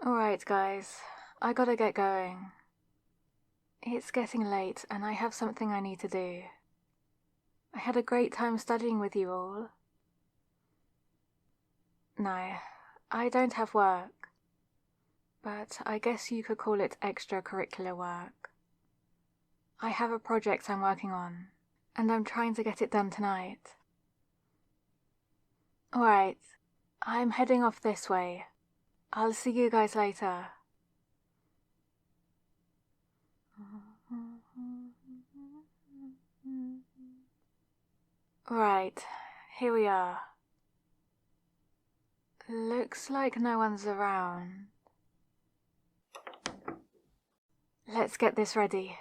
Alright, guys, I gotta get going. It's getting late and I have something I need to do. I had a great time studying with you all. No, I don't have work, but I guess you could call it extracurricular work. I have a project I'm working on, and I'm trying to get it done tonight. Alright, I'm heading off this way. I'll see you guys later. Right, here we are. Looks like no one's around. Let's get this ready.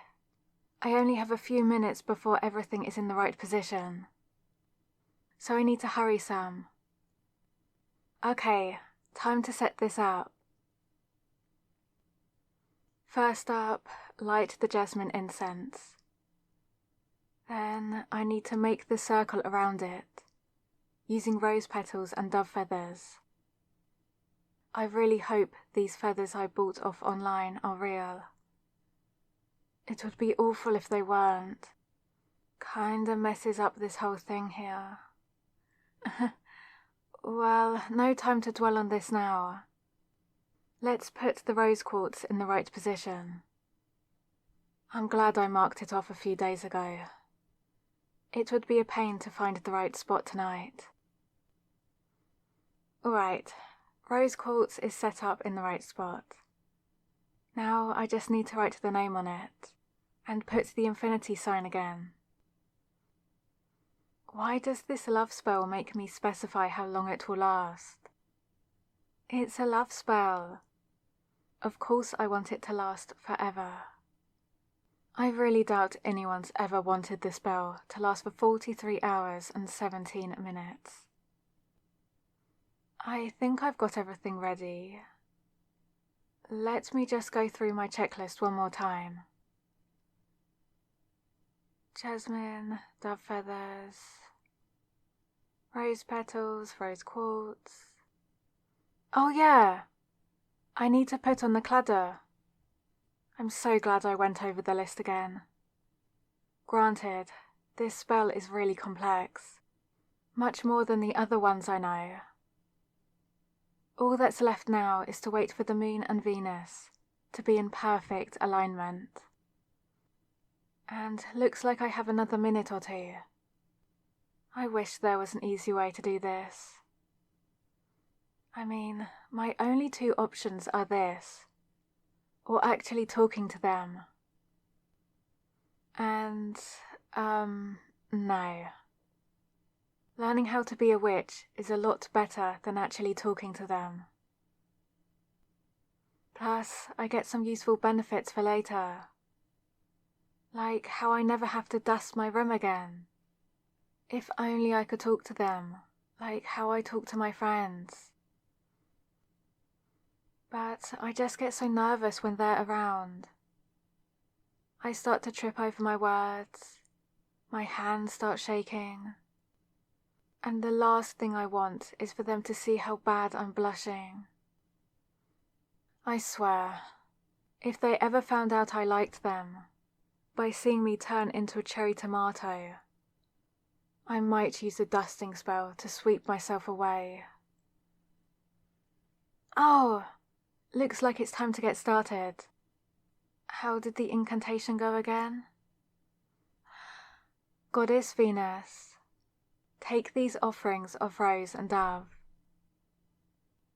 I only have a few minutes before everything is in the right position. So I need to hurry some. Okay, time to set this up. First up, light the jasmine incense. Then I need to make the circle around it, using rose petals and dove feathers. I really hope these feathers I bought off online are real. It would be awful if they weren't. Kinda messes up this whole thing here. Well, no time to dwell on this now. Let's put the rose quartz in the right position. I'm glad I marked it off a few days ago. It would be a pain to find the right spot tonight. Alright, rose quartz is set up in the right spot. Now I just need to write the name on it, and put the infinity sign again. Why does this love spell make me specify how long it will last? It's a love spell. Of course I want it to last forever. I really doubt anyone's ever wanted this spell to last for 43 hours and 17 minutes. I think I've got everything ready. Let me just go through my checklist one more time. Jasmine, dove feathers, rose petals, rose quartz. Oh yeah! I need to put on the cladder. I'm so glad I went over the list again. Granted, this spell is really complex, much more than the other ones I know. All that's left now is to wait for the Moon and Venus to be in perfect alignment. And looks like I have another minute or two. I wish there was an easy way to do this. I mean, my only two options are this, or actually talking to them. And, no. Learning how to be a witch is a lot better than actually talking to them. Plus, I get some useful benefits for later. Like how I never have to dust my room again. If only I could talk to them, like how I talk to my friends. But I just get so nervous when they're around. I start to trip over my words, my hands start shaking, and the last thing I want is for them to see how bad I'm blushing. I swear, if they ever found out I liked them, by seeing me turn into a cherry tomato, I might use a dusting spell to sweep myself away. Oh! Looks like it's time to get started. How did the incantation go again? Goddess Venus, take these offerings of rose and dove.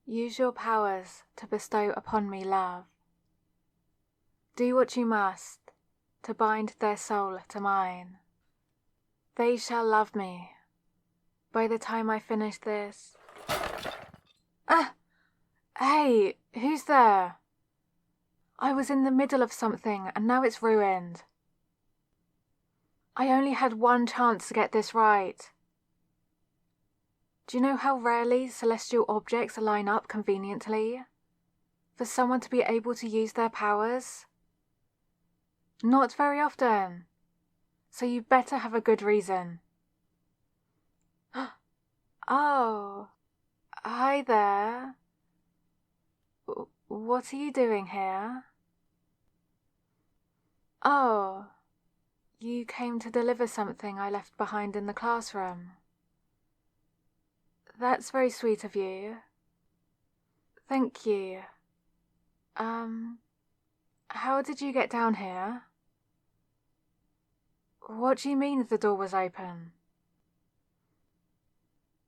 Use your powers to bestow upon me love. Do what you must to bind their soul to mine. They shall love me. By the time I finish this... Ah! Hey, who's there? I was in the middle of something and now it's ruined. I only had one chance to get this right. Do you know how rarely celestial objects line up conveniently for someone to be able to use their powers? Not very often. So you better have a good reason. Oh, hi there. What are you doing here? Oh, you came to deliver something I left behind in the classroom. That's very sweet of you. Thank you. How did you get down here? What do you mean the door was open?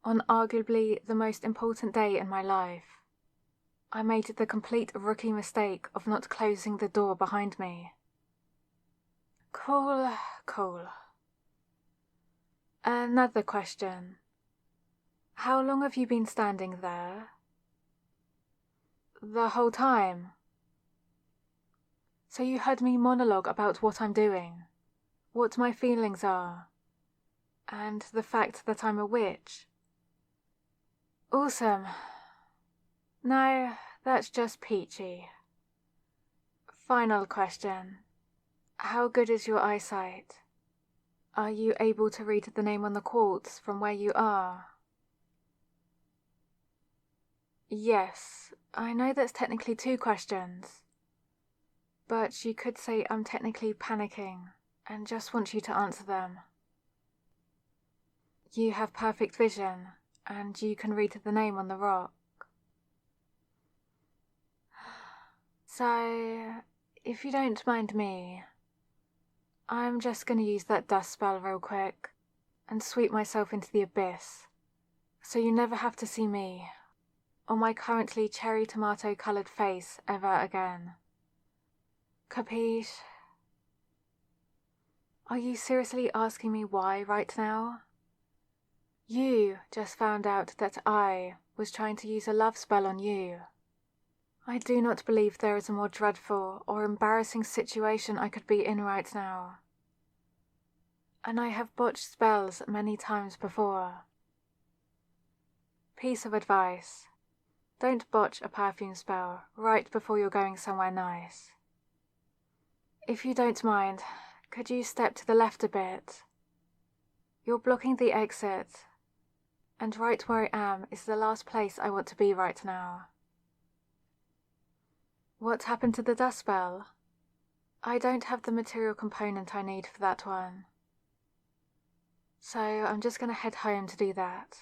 On arguably the most important day in my life, I made the complete rookie mistake of not closing the door behind me. Cool. Another question. How long have you been standing there? The whole time. So you heard me monologue about what I'm doing, what my feelings are, and the fact that I'm a witch. Awesome. No, that's just peachy. Final question. How good is your eyesight? Are you able to read the name on the quartz from where you are? Yes, I know that's technically 2 questions, but you could say I'm technically panicking and just want you to answer them. You have perfect vision, and you can read the name on the rock. So, if you don't mind me, I'm just going to use that dust spell real quick and sweep myself into the abyss, so you never have to see me or my currently cherry tomato coloured face ever again. Capiche? Are you seriously asking me why right now? You just found out that I was trying to use a love spell on you. I do not believe there is a more dreadful or embarrassing situation I could be in right now. And I have botched spells many times before. Piece of advice. Don't botch a perfume spell right before you're going somewhere nice. If you don't mind, could you step to the left a bit? You're blocking the exit, and right where I am is the last place I want to be right now. What happened to the dust spell? I don't have the material component I need for that one. So I'm just going to head home to do that.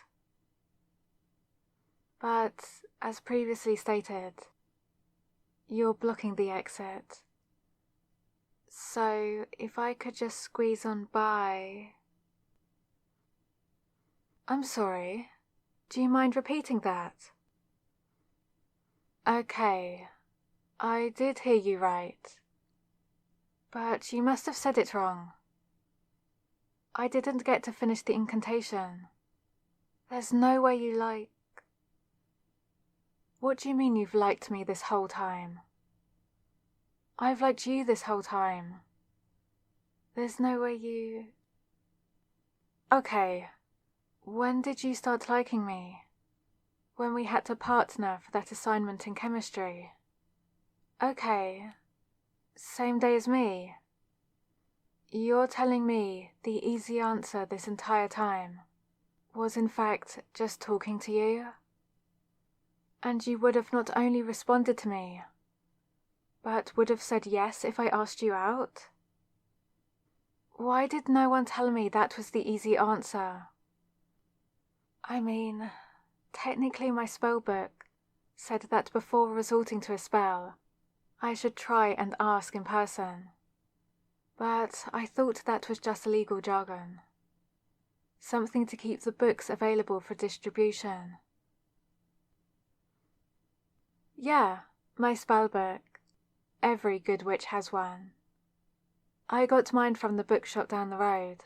But, as previously stated, you're blocking the exit. So if I could just squeeze on by... I'm sorry, do you mind repeating that? Okay, I did hear you right. But you must have said it wrong. I didn't get to finish the incantation. There's no way you like... What do you mean you've liked me this whole time? I've liked you this whole time. There's no way you... Okay, when did you start liking me? When we had to partner for that assignment in chemistry. Okay, same day as me. You're telling me the easy answer this entire time was in fact just talking to you? And you would have not only responded to me, but would have said yes if I asked you out? Why did no one tell me that was the easy answer? I mean, technically my spellbook said that before resorting to a spell, I should try and ask in person. But I thought that was just legal jargon. Something to keep the books available for distribution. Yeah, my spellbook. Every good witch has one. I got mine from the bookshop down the road.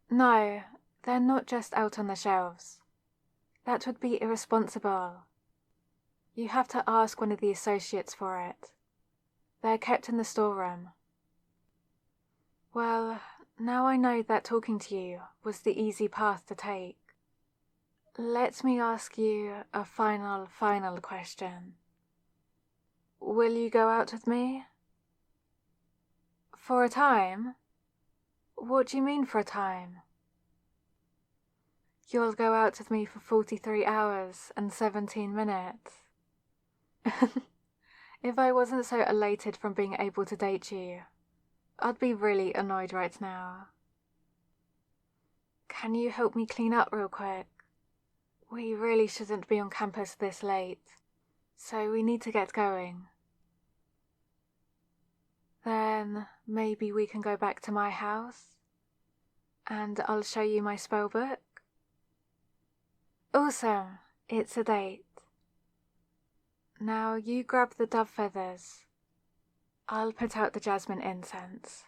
No, they're not just out on the shelves. That would be irresponsible. You have to ask one of the associates for it. They're kept in the storeroom. Well, now I know that talking to you was the easy path to take. Let me ask you a final question. Will you go out with me? For a time? What do you mean for a time? You'll go out with me for 43 hours and 17 minutes. If I wasn't so elated from being able to date you, I'd be really annoyed right now. Can you help me clean up real quick? We really shouldn't be on campus this late, so we need to get going. Then maybe we can go back to my house, and I'll show you my spell book. Awesome, it's a date. Now you grab the dove feathers. I'll put out the jasmine incense.